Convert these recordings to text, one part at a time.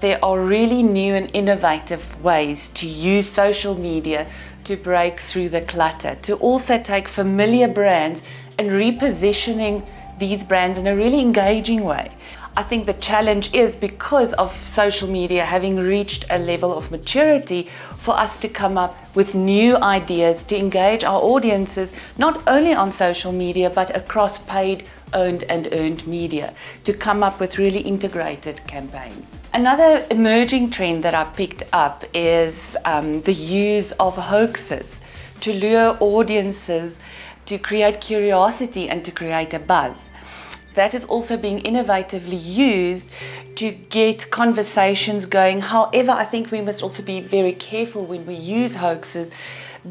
There are really new and innovative ways to use social media to break through the clutter, to also take familiar brands and repositioning these brands in a really engaging way. I think the challenge is, because of social media having reached a level of maturity, for us to come up with new ideas to engage our audiences, not only on social media, but across paid, owned and earned media, to come up with really integrated campaigns. Another emerging trend that I picked up is the use of hoaxes to lure audiences, to create curiosity and to create a buzz. That is also being innovatively used to get conversations going. However, I think we must also be very careful when we use hoaxes,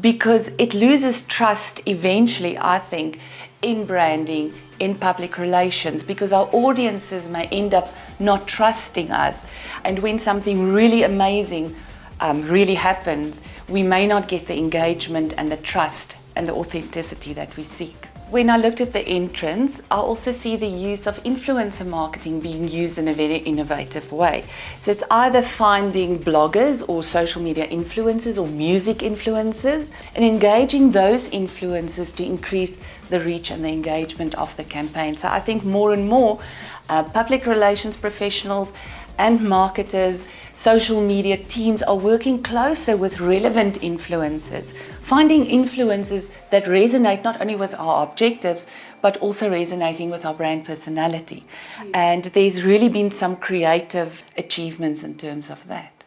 because it loses trust eventually, I think, in branding, in public relations, because our audiences may end up not trusting us. And when something really amazing really happens, we may not get the engagement and the trust and the authenticity that we seek. When I looked at the entrants, I also see the use of influencer marketing being used in a very innovative way. So it's either finding bloggers or social media influencers or music influencers and engaging those influencers to increase the reach and the engagement of the campaign. So I think more and more public relations professionals and marketers, social media teams are working closer with relevant influencers, finding influencers that resonate not only with our objectives, but also resonating with our brand personality. Yes. And there's really been some creative achievements in terms of that.